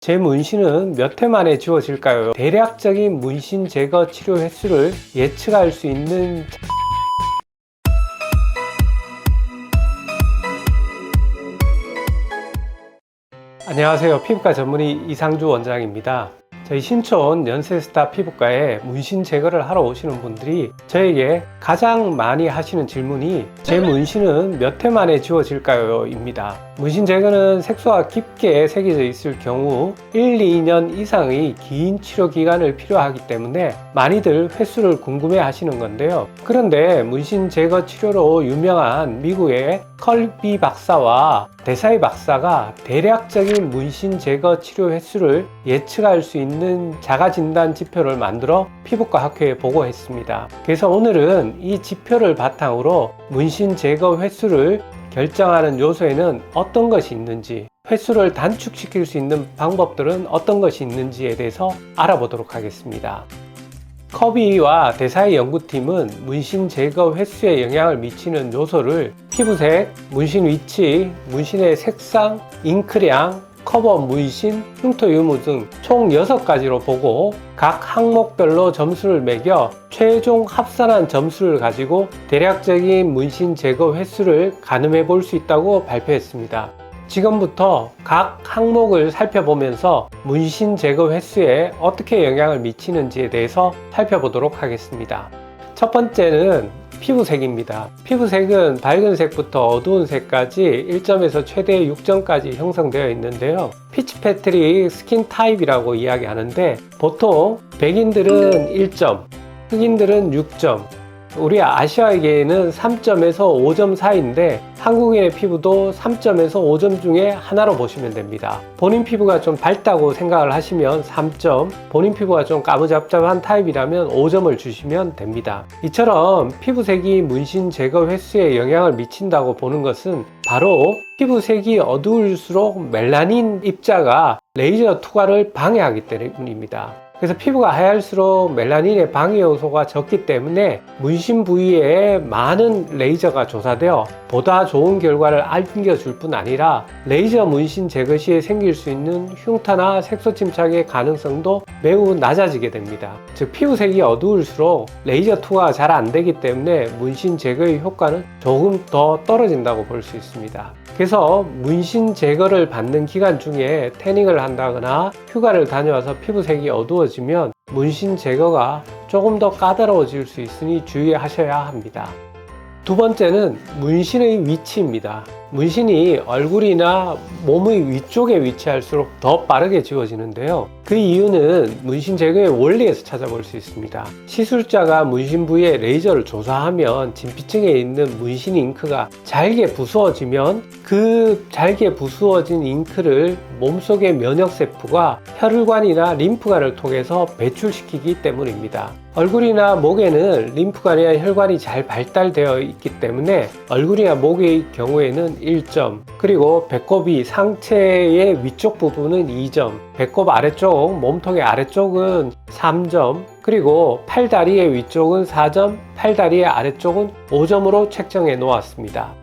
제 문신은 몇 회 만에 지워질까요? 대략적인 문신 제거 치료 횟수를 예측할 수 있는 안녕하세요. 피부과 전문의 이상주 원장입니다. 저희 신촌 연세스타 피부과에 문신 제거를 하러 오시는 분들이 저에게 가장 많이 하시는 질문이 제 문신은 몇 회 만에 지워질까요? 입니다. 문신 제거는 색소가 깊게 새겨져 있을 경우 1, 2년 이상의 긴 치료 기간을 필요하기 때문에 많이들 횟수를 궁금해 하시는 건데요. 그런데 문신 제거 치료로 유명한 미국의 컬비 박사와 데사이 박사가 대략적인 문신 제거 치료 횟수를 예측할 수 있는 자가진단 지표를 만들어 피부과 학회에 보고했습니다. 그래서 오늘은 이 지표를 바탕으로 문신 제거 횟수를 결정하는 요소에는 어떤 것이 있는지, 횟수를 단축시킬 수 있는 방법들은 어떤 것이 있는지에 대해서 알아보도록 하겠습니다. 커비와 데사이 연구팀은 문신 제거 횟수에 영향을 미치는 요소를 피부색, 문신 위치, 문신의 색상, 잉크량, 커버 문신, 흉터 유무 등 총 6가지로 보고 각 항목별로 점수를 매겨 최종 합산한 점수를 가지고 대략적인 문신 제거 횟수를 가늠해 볼 수 있다고 발표했습니다. 지금부터 각 항목을 살펴보면서 문신 제거 횟수에 어떻게 영향을 미치는지에 대해서 살펴보도록 하겠습니다. 첫 번째는 피부색입니다. 피부색은 밝은 색부터 어두운 색까지 1점에서 최대 6점까지 형성되어 있는데요. 피치패트릭 스킨 타입이라고 이야기하는데 보통 백인들은 1점, 흑인들은 6점, 우리 아시아계에는 3점에서 5점 사이인데 한국인의 피부도 3점에서 5점 중에 하나로 보시면 됩니다. 본인 피부가 좀 밝다고 생각을 하시면 3점, 본인 피부가 좀 까무잡잡한 타입이라면 5점을 주시면 됩니다. 이처럼 피부색이 문신 제거 횟수에 영향을 미친다고 보는 것은 바로 피부색이 어두울수록 멜라닌 입자가 레이저 투과를 방해하기 때문입니다. 그래서 피부가 하얄수록 멜라닌의 방해 요소가 적기 때문에 문신 부위에 많은 레이저가 조사되어 보다 좋은 결과를 안겨줄 뿐 아니라 레이저 문신 제거 시에 생길 수 있는 흉터나 색소 침착의 가능성도 매우 낮아지게 됩니다. 즉 피부색이 어두울수록 레이저 투과가 잘 안 되기 때문에 문신 제거의 효과는 조금 더 떨어진다고 볼 수 있습니다. 그래서 문신 제거를 받는 기간 중에 태닝을 한다거나 휴가를 다녀와서 피부색이 어두워지면 문신 제거가 조금 더 까다로워질 수 있으니 주의하셔야 합니다. 두 번째는 문신의 위치입니다. 문신이 얼굴이나 몸의 위쪽에 위치할수록 더 빠르게 지워지는데요. 그 이유는 문신 제거의 원리에서 찾아볼 수 있습니다. 시술자가 문신 부위에 레이저를 조사하면 진피층에 있는 문신 잉크가 잘게 부수어지면 그 잘게 부수어진 잉크를 몸속의 면역세포가 혈관이나 림프관을 통해서 배출시키기 때문입니다. 얼굴이나 목에는 림프관이나 혈관이 잘 발달되어 있기 때문에 얼굴이나 목의 경우에는 1점, 그리고 배꼽이 상체의 위쪽 부분은 2점, 배꼽 아래쪽, 몸통의 아래쪽은 3점, 그리고 팔다리의 위쪽은 4점, 팔다리의 아래쪽은 5점으로 책정해 놓았습니다.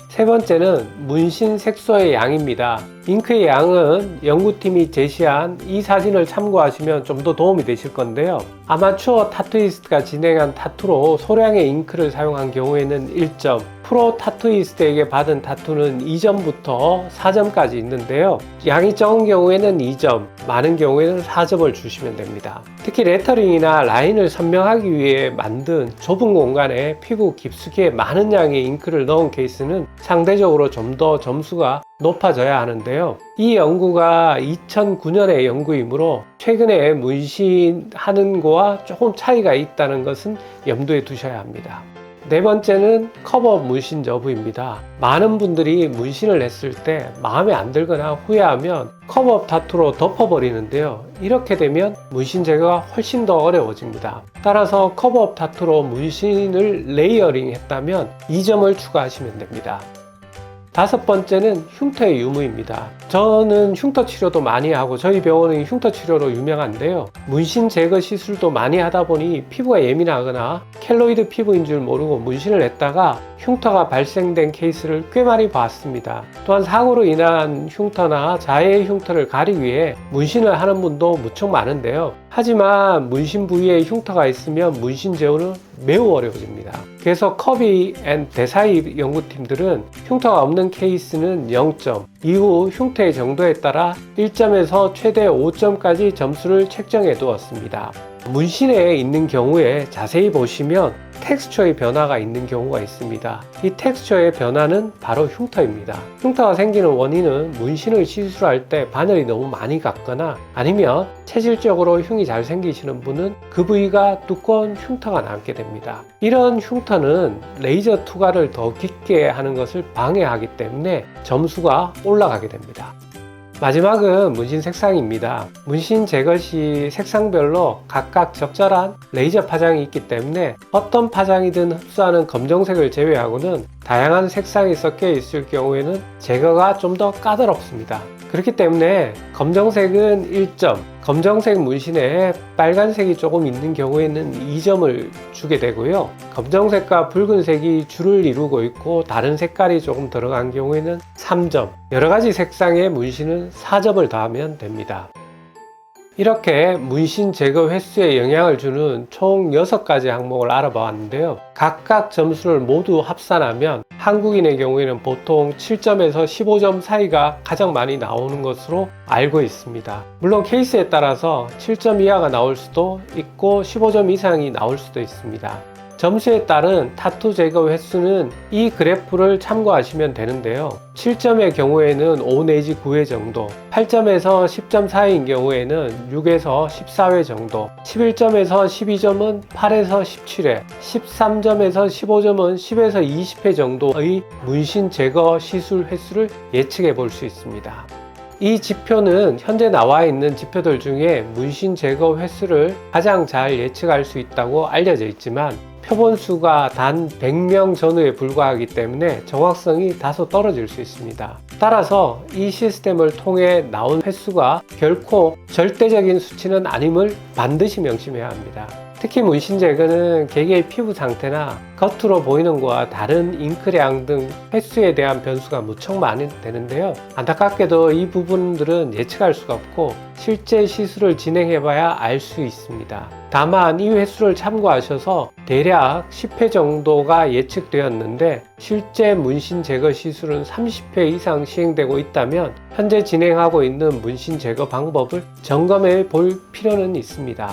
세 번째는 문신 색소의 양입니다. 잉크의 양은 연구팀이 제시한 이 사진을 참고하시면 좀 더 도움이 되실 건데요. 아마추어 타투이스트가 진행한 타투로 소량의 잉크를 사용한 경우에는 1점, 프로 타투이스트에게 받은 타투는 2점부터 4점까지 있는데요. 양이 적은 경우에는 2점, 많은 경우에는 4점을 주시면 됩니다. 특히 레터링이나 라인을 선명하기 위해 만든 좁은 공간에 피부 깊숙이 많은 양의 잉크를 넣은 케이스는 상대적으로 좀 더 점수가 높아져야 하는데요. 이 연구가 2009년의 연구이므로 최근에 문신하는 거와 조금 차이가 있다는 것은 염두에 두셔야 합니다. 네 번째는 커버 문신 여부입니다. 많은 분들이 문신을 했을 때 마음에 안 들거나 후회하면 커버업 타투로 덮어버리는데요. 이렇게 되면 문신 제거가 훨씬 더 어려워집니다. 따라서 커버업 타투로 문신을 레이어링 했다면 2점을 추가하시면 됩니다. 다섯 번째는 흉터의 유무입니다. 저는 흉터 치료도 많이 하고 저희 병원은 흉터 치료로 유명한데요. 문신 제거 시술도 많이 하다 보니 피부가 예민하거나 켈로이드 피부인 줄 모르고 문신을 했다가 흉터가 발생된 케이스를 꽤 많이 봤습니다. 또한 사고로 인한 흉터나 자해의 흉터를 가리기 위해 문신을 하는 분도 무척 많은데요. 하지만 문신 부위에 흉터가 있으면 문신 제거는 매우 어려워집니다. 그래서 커비 앤 데사이 연구팀들은 흉터가 없는 케이스는 0점, 이후 흉터의 정도에 따라 1점에서 최대 5점까지 점수를 책정해 두었습니다. 문신에 있는 경우에 자세히 보시면 텍스처의 변화가 있는 경우가 있습니다. 이 텍스처의 변화는 바로 흉터입니다. 흉터가 생기는 원인은 문신을 시술할 때 바늘이 너무 많이 갔거나 아니면 체질적으로 흉이 잘 생기시는 분은 그 부위가 두꺼운 흉터가 남게 됩니다. 이런 흉터는 레이저 투과를 더 깊게 하는 것을 방해하기 때문에 점수가 올라가게 됩니다. 마지막은 문신 색상입니다. 문신 제거 시 색상별로 각각 적절한 레이저 파장이 있기 때문에 어떤 파장이든 흡수하는 검정색을 제외하고는 다양한 색상이 섞여 있을 경우에는 제거가 좀 더 까다롭습니다. 그렇기 때문에 검정색은 1점, 검정색 문신에 빨간색이 조금 있는 경우에는 2점을 주게 되고요. 검정색과 붉은색이 줄을 이루고 있고 다른 색깔이 조금 들어간 경우에는 3점, 여러 가지 색상의 문신은 4점을 더하면 됩니다. 이렇게 문신 제거 횟수에 영향을 주는 총 6가지 항목을 알아보았는데요. 각각 점수를 모두 합산하면 한국인의 경우에는 보통 7점에서 15점 사이가 가장 많이 나오는 것으로 알고 있습니다. 물론 케이스에 따라서 7점 이하가 나올 수도 있고 15점 이상이 나올 수도 있습니다. 점수에 따른 타투 제거 횟수는 이 그래프를 참고하시면 되는데요. 7점의 경우에는 5 내지 9회 정도, 8점에서 10점 사이인 경우에는 6에서 14회 정도, 11점에서 12점은 8에서 17회, 13점에서 15점은 10에서 20회 정도의 문신 제거 시술 횟수를 예측해 볼 수 있습니다. 이 지표는 현재 나와 있는 지표들 중에 문신 제거 횟수를 가장 잘 예측할 수 있다고 알려져 있지만 표본수가 단 100명 전후에 불과하기 때문에 정확성이 다소 떨어질 수 있습니다. 따라서 이 시스템을 통해 나온 횟수가 결코 절대적인 수치는 아님을 반드시 명심해야 합니다. 특히 문신 제거는 개개의 피부 상태나 겉으로 보이는 것과 다른 잉크량 등 횟수에 대한 변수가 무척 많이 되는데요. 안타깝게도 이 부분들은 예측할 수가 없고 실제 시술을 진행해봐야 알 수 있습니다. 다만 이 횟수를 참고하셔서 대략 10회 정도가 예측되었는데 실제 문신 제거 시술은 30회 이상 시행되고 있다면 현재 진행하고 있는 문신 제거 방법을 점검해 볼 필요는 있습니다.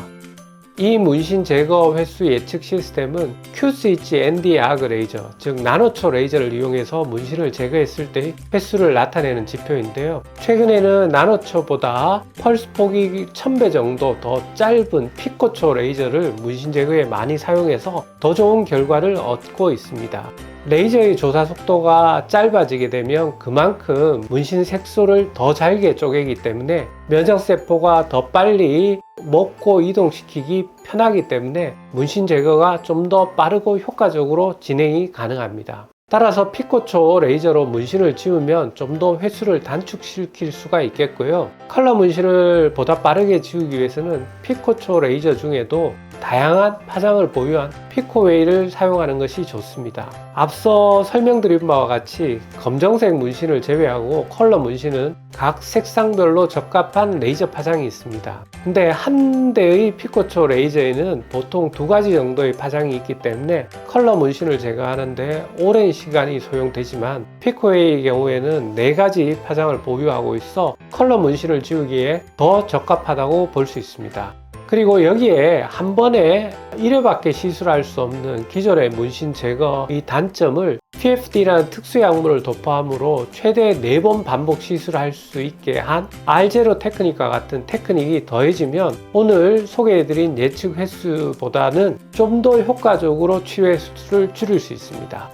이 문신 제거 횟수 예측 시스템은 Q-Switch-ND 아크 레이저, 즉 나노초 레이저를 이용해서 문신을 제거했을 때의 횟수를 나타내는 지표인데요. 최근에는 나노초보다 펄스 폭이 1000배 정도 더 짧은 피코초 레이저를 문신 제거에 많이 사용해서 더 좋은 결과를 얻고 있습니다. 레이저의 조사 속도가 짧아지게 되면 그만큼 문신 색소를 더 잘게 쪼개기 때문에 면역세포가 더 빨리 먹고 이동시키기 편하기 때문에 문신 제거가 좀 더 빠르고 효과적으로 진행이 가능합니다. 따라서 피코초 레이저로 문신을 지우면 좀 더 횟수를 단축시킬 수가 있겠고요. 컬러 문신을 보다 빠르게 지우기 위해서는 피코초 레이저 중에도 다양한 파장을 보유한 피코웨이를 사용하는 것이 좋습니다. 앞서 설명드린 바와 같이 검정색 문신을 제외하고 컬러 문신은 각 색상별로 적합한 레이저 파장이 있습니다. 근데 한 대의 피코초 레이저에는 보통 2가지 정도의 파장이 있기 때문에 컬러 문신을 제거하는데 오랜 시간이 소요되지만 피코웨이의 경우에는 4가지 파장을 보유하고 있어 컬러 문신을 지우기에 더 적합하다고 볼 수 있습니다. 그리고 여기에 한 번에 1회밖에 시술할 수 없는 기존의 문신 제거의 단점을 PFD라는 특수약물을 도포함으로 최대 4번 반복 시술할 수 있게 한 R0 테크닉과 같은 테크닉이 더해지면 오늘 소개해드린 예측 횟수보다는 좀 더 효과적으로 치유 횟수를 줄일 수 있습니다.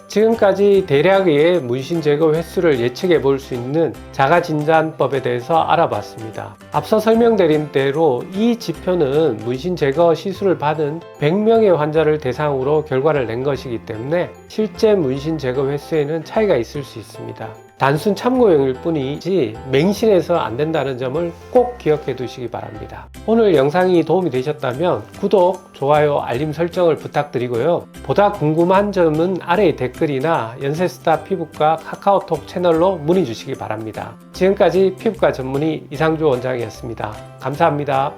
지금까지 대략의 문신 제거 횟수를 예측해 볼 수 있는 자가진단법에 대해서 알아봤습니다. 앞서 설명드린 대로 이 지표는 문신 제거 시술을 받은 100명의 환자를 대상으로 결과를 낸 것이기 때문에 실제 문신 제거 횟수에는 차이가 있을 수 있습니다. 단순 참고용일 뿐이지 맹신해서 안 된다는 점을 꼭 기억해 두시기 바랍니다. 오늘 영상이 도움이 되셨다면 구독, 좋아요, 알림 설정을 부탁드리고요. 보다 궁금한 점은 아래 댓글이나 연세스타 피부과 카카오톡 채널로 문의 주시기 바랍니다. 지금까지 피부과 전문의 이상주 원장이었습니다. 감사합니다.